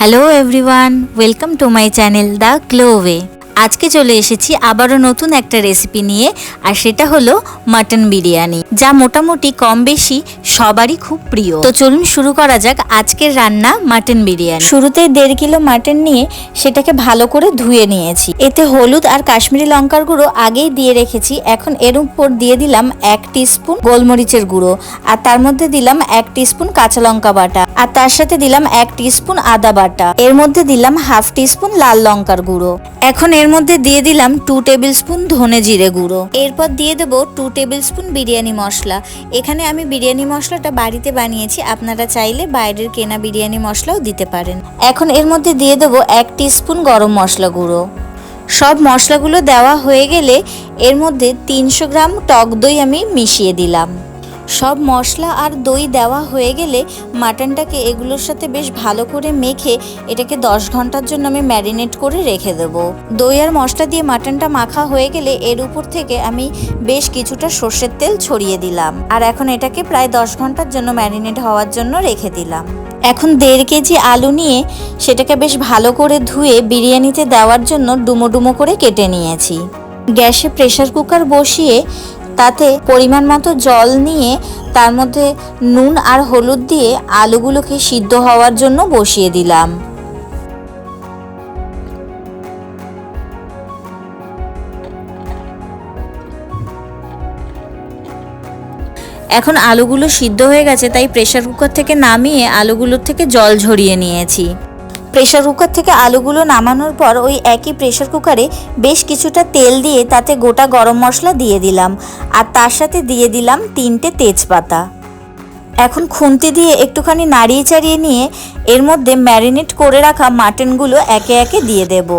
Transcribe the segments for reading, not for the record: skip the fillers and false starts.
Hello everyone, welcome to my channel the glow way. আজকে চলে এসেছি আবারও নতুন একটা রেসিপি নিয়ে, আর সেটা হলো মাটন বিরিয়ানি, যা মোটামুটি কম বেশি সবারই খুব প্রিয়। তো চলুন শুরু করা যাক আজকের রান্না মাটন বিরিয়ানি। শুরুতে 1.5 কিলো মাটন নিয়ে সেটাকে ভালো করে ধুয়ে নিয়েছি। এতে হলুদ আর কাশ্মীরি লঙ্কার গুঁড়ো আগেই দিয়ে রেখেছি। এখন এর উপর দিয়ে দিলাম 1 টিস্পুন গোলমরিচের গুঁড়ো, আর তার মধ্যে দিলাম 1 টিস্পুন কাঁচা লঙ্কা বাটা, আর তার সাথে দিলাম 1 টিস্পুন আদা বাটা। এর মধ্যে দিলাম 1/2 টিস্পুন লাল লঙ্কার গুঁড়ো। এখন এর মধ্যে দিয়ে দিলাম 2 টেবিল স্পুন ধনে জিরে গুঁড়ো। এরপর দিয়ে দেবো 2 টেবিল স্পুন বিরিয়ানি মশলা। এখানে আমি বিরিয়ানি মশলাটা বাড়িতে বানিয়েছি, আপনারা চাইলে বাইরের কেনা বিরিয়ানি মশলাও দিতে পারেন। এখন এর মধ্যে দিয়ে দেবো 1 টিস্পুন গরম মশলা গুঁড়ো। সব মশলাগুলো দেওয়া হয়ে গেলে এর মধ্যে 300 গ্রাম টক দই আমি মিশিয়ে দিলাম। সব মশলা আর দই দেওয়া হয়ে গেলে মাটনটাকে এগুলোর সাথে বেশ ভালো করে মেখে এটাকে 10 ঘন্টার জন্য আমি ম্যারিনেট করে রেখে দেবো। দই আর মশলা দিয়ে মাটনটা মাখা হয়ে গেলে এর উপর থেকে আমি বেশ কিছুটা সর্ষের তেল ছড়িয়ে দিলাম, আর এখন এটাকে প্রায় 10 ঘন্টার জন্য ম্যারিনেট হওয়ার জন্য রেখে দিলাম। এখন 1.5 কেজি আলু নিয়ে সেটাকে বেশ ভালো করে ধুয়ে বিরিয়ানিতে দেওয়ার জন্য ডুমো ডুমো করে কেটে নিয়েছি। গ্যাসে প্রেসার কুকার বসিয়ে তাতে পরিমাণ মতো জল নিয়ে তার মধ্যে নুন আর হলুদ দিয়ে আলুগুলোকে সিদ্ধ হওয়ার জন্য বসিয়ে দিলাম। এখন আলুগুলো সিদ্ধ হয়ে গেছে, তাই প্রেসার কুকার থেকে নামিয়ে আলুগুলোর থেকে জল ঝরিয়ে নিয়েছি। প্রেসার কুকার থেকে আলুগুলো নামানোর পর ওই একই প্রেসার কুকারে বেশ কিছুটা তেল দিয়ে তাতে গোটা গরম মশলা দিয়ে দিলাম, আর তার সাথে দিয়ে দিলাম 3টে তেজপাতা। এখন খুন্তি দিয়ে একটুখানি নাড়িয়ে চাড়িয়ে নিয়ে এর মধ্যে ম্যারিনেট করে রাখা মাটনগুলো একে একে দিয়ে দেব।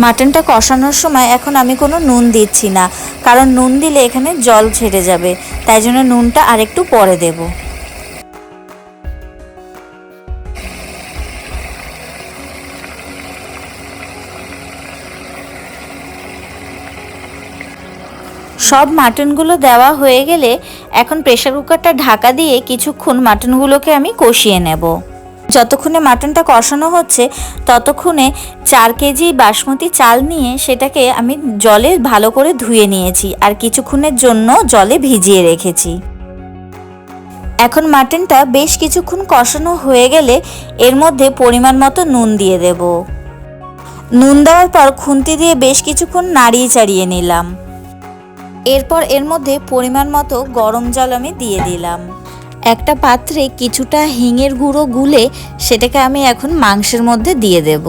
মাটনটা কষানোর সময় এখন আমি কোনো নুন দিচ্ছি না, কারণ নুন দিলে এখানে জল ছেড়ে যাবে, তাই জন্য নুনটা আরেকটু পরে দেব। সব মাটনগুলো দেওয়া হয়ে গেলে এখন প্রেসার কুকারটা ঢাকা দিয়ে কিছুক্ষণ মাটনগুলোকে আমি কষিয়ে নেব। যতক্ষণে মাটনটা কষানো হচ্ছে ততক্ষণে 4 কেজি বাসমতি চাল নিয়ে সেটাকে আমি জলে ভালো করে ধুয়ে নিয়েছি, আর কিছুক্ষণের জন্য জলে ভিজিয়ে রেখেছি। এখন মাটনটা বেশ কিছুক্ষণ কষানো হয়ে গেলে এর মধ্যে পরিমাণ মতো নুন দিয়ে দেব। নুন দেওয়ার পর খুন্তি দিয়ে বেশ কিছুক্ষণ নাড়িয়ে চাড়িয়ে নিলাম। এরপর এর মধ্যে পরিমাণ মতো গরম জল আমি দিয়ে দিলাম। একটা পাত্রে কিছুটা হিঙের গুঁড়ো গুলে সেটাকে আমি এখন মাংসের মধ্যে দিয়ে দেব।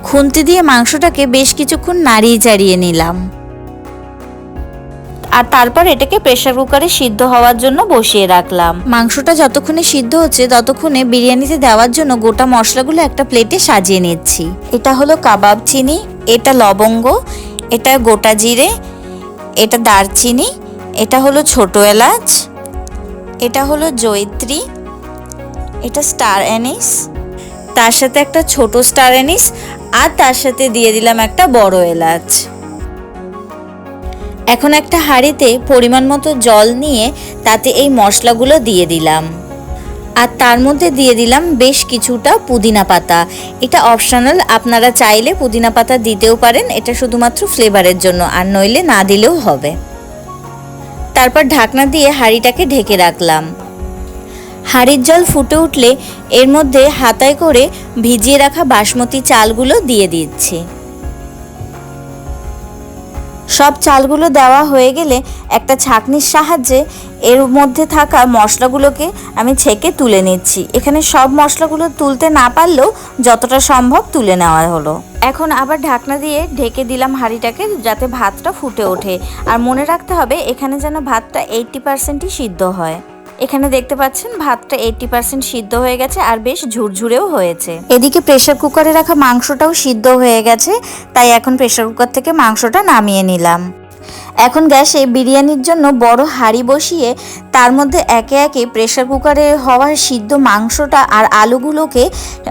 খুন্তি দিয়ে মাংসটাকে বেশ কিছুক্ষণ নাড়িয়ে চাড়িয়ে নিলাম, আর তারপর এটাকে প্রেসার কুকারে সিদ্ধ হওয়ার জন্য বসিয়ে রাখলাম। মাংসটা যতক্ষণে সিদ্ধ হচ্ছে ততক্ষণে বিরিয়ানিতে দেওয়ার জন্য গোটা মশলাগুলো একটা প্লেটে সাজিয়ে নিচ্ছি। এটা হলো কাবাব চিনি, এটা লবঙ্গ, এটা গোটা জিরে, এটা দারচিনি, এটা হলো ছোট এলাচ, এটা হলো জয়িত্রী, এটা স্টার অ্যানিস, তার সাথে একটা ছোট স্টার অ্যানিস, আর তার সাথে দিয়ে দিলাম একটা বড় এলাচ। এখন একটা হাঁড়িতে পরিমাণ মতো জল নিয়ে তাতে এই মশলাগুলো দিয়ে দিলাম, আর তার মধ্যে দিয়ে দিলাম বেশ কিছুটা পুদিনা পাতা। এটা অপশনাল, আপনারা চাইলে পুদিনা পাতা দিতেও পারেন, এটা শুধুমাত্র ফ্লেভারের জন্য, আর নইলে না দিলেও হবে। তারপর ঢাকনা দিয়ে হাঁড়িটাকে ঢেকে রাখলাম। হাঁড়ির জল ফুটে উঠলে এর মধ্যে হাতায় করে ভিজিয়ে রাখা বাসমতি চালগুলো দিয়ে দিচ্ছি। সব চালগুলো দেওয়া হয়ে গেলে একটা ছাঁকনির সাহায্যে এর মধ্যে থাকা মশলাগুলোকে আমি ছেঁকে তুলে নিচ্ছি। এখানে সব মশলাগুলো তুলতে না পারলেও যতটা সম্ভব তুলে নেওয়া হলো। এখন আবার ঢাকনা দিয়ে ঢেকে দিলাম হাঁড়িটাকে, যাতে ভাতটা ফুটে ওঠে। আর মনে রাখতে হবে এখানে যেন ভাতটা 80%ই সিদ্ধ হয়। এখানে দেখতে পাচ্ছেন ভাতটা 80% সিদ্ধ হয়ে গেছে, আর বেশ ঝুরঝুরেও হয়েছে। এদিকে প্রেসার কুকারে রাখা মাংসটাও সিদ্ধ হয়ে গেছে, তাই এখন প্রেসার কুকার থেকে মাংসটা নামিয়ে নিলাম। এখন গ্যাসে বিরিয়ানির জন্য বড় হাঁড়ি বসিয়ে তার মধ্যে একে একে প্রেসার কুকারে হওয়ার সিদ্ধ মাংসটা আর আলুগুলোকে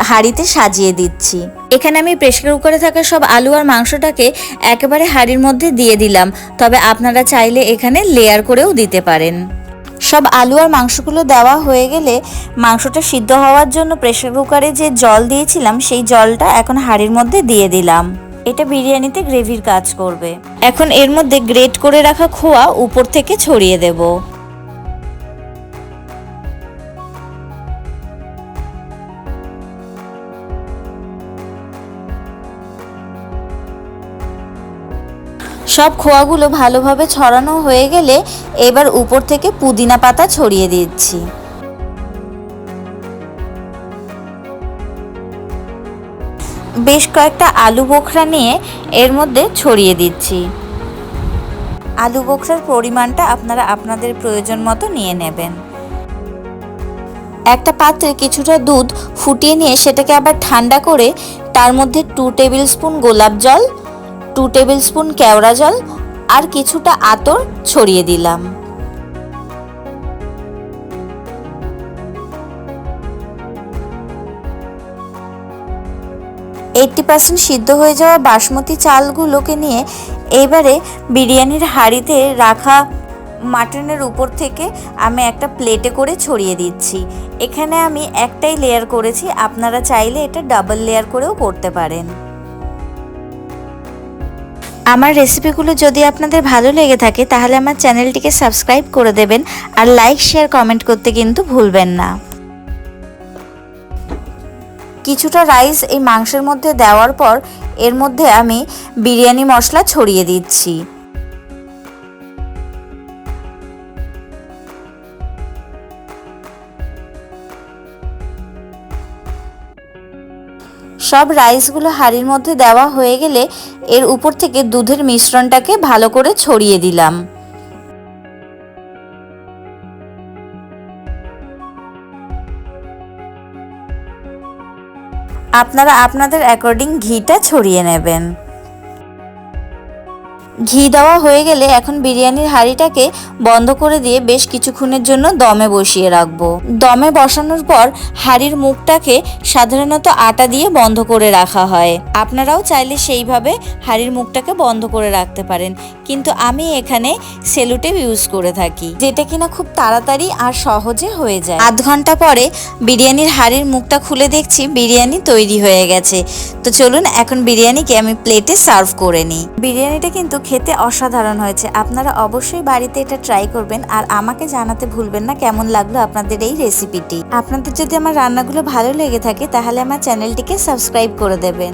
হাঁড়িতে সাজিয়ে দিচ্ছি। এখানে আমি প্রেসার কুকারে থাকা সব আলু আর মাংসটাকে একেবারে হাঁড়ির মধ্যে দিয়ে দিলাম, তবে আপনারা চাইলে এখানে লেয়ার করেও দিতে পারেন। সব আলু আর মাংসগুলো দেওয়া হয়ে গেলে মাংসটা সিদ্ধ হওয়ার জন্য প্রেসার কুকারে যে জল দিয়েছিলাম সেই জলটা এখন হাঁড়ির মধ্যে দিয়ে দিলাম। এটা বিরিয়ানিতে গ্রেভির কাজ করবে। এখন এর মধ্যে গ্রেট করে রাখা খোয়া উপর থেকে ছড়িয়ে দেব। সব খোয়াগুলো ভালোভাবে ছড়ানো হয়ে গেলে এবার উপর থেকে পুদিনা পাতা ছড়িয়ে দিচ্ছি। বেশ কয়েকটা আলু বোখরা নিয়ে এর মধ্যে ছড়িয়ে দিচ্ছি। আলু বোখরার পরিমাণটা আপনারা আপনাদের প্রয়োজন মতো নিয়ে নেবেন। একটা পাত্রে কিছুটা দুধ ফুটিয়ে নিয়ে সেটাকে আবার ঠান্ডা করে তার মধ্যে 2 টেবিল স্পুন গোলাপ জল, 2 টেবিল স্পুন কেওড়া জল আর কিছুটা আতর ছড়িয়ে দিলাম। 80% সিদ্ধ হয়ে যাওয়া বাসমতি চালগুলোকে নিয়ে এবারে বিরিয়ানির হাঁড়িতে রাখা মাটনের উপর থেকে আমি একটা প্লেটে করে ছড়িয়ে দিচ্ছি। এখানে আমি একটাই লেয়ার করেছি, আপনারা চাইলে এটা ডাবল লেয়ার করেও করতে পারেন। আমার রেসিপিগুলো যদি আপনাদের ভালো লেগে থাকে তাহলে আমার চ্যানেলটিকে সাবস্ক্রাইব করে দেবেন আর লাইক শেয়ার কমেন্ট করতে কিন্তু ভুলবেন না। কিছুটা রাইস এই মাংসের মধ্যে দেওয়ার পর এর মধ্যে আমি বিরিয়ানি মশলা ছড়িয়ে দিচ্ছি। সব রাইসগুলো হাঁড়ির মধ্যে দেওয়া হয়ে গেলে এর উপর থেকে দুধের মিশ্রণটাকে ভালো করে ছড়িয়ে দিলাম। আপনারা আপনাদের অ্যাকর্ডিং ঘিটা ছড়িয়ে নেবেন। ঘি দেওয়া হয়ে গেলে এখন বিরিয়ানির হাঁড়িটাকে বন্ধ করে দিয়ে বেশ কিছুক্ষণের জন্য দমে বসিয়ে রাখবো। দমে বসানোর পর হাঁড়ির মুখটাকে সাধারণত আটা দিয়ে বন্ধ করে রাখা হয়। আপনারাও চাইলে সেইভাবে হাঁড়ির মুখটাকে বন্ধ করে রাখতে পারেন, কিন্তু আমি এখানে সেলোটেপ ইউজ করে থাকি, যেটা কিনা খুব তাড়াতাড়ি আর সহজে হয়ে যায়। আধ ঘন্টা পরে বিরিয়ানির হাঁড়ির মুখটা খুলে দেখছি বিরিয়ানি তৈরি হয়ে গেছে। তো চলুন এখন বিরিয়ানিকে আমি প্লেটে সার্ভ করে নিই। বিরিয়ানিটা কিন্তু খেতে অসাধারণ হয়েছে। আপনারা অবশ্যই বাড়িতে এটা ট্রাই করবেন আর আমাকে জানাতে ভুলবেন না কেমন লাগলো আপনাদের এই রেসিপিটি। আপনাদের যদি আমার রান্নাগুলো ভালো লেগে থাকে তাহলে আমার চ্যানেলটিকে সাবস্ক্রাইব করে দেবেন।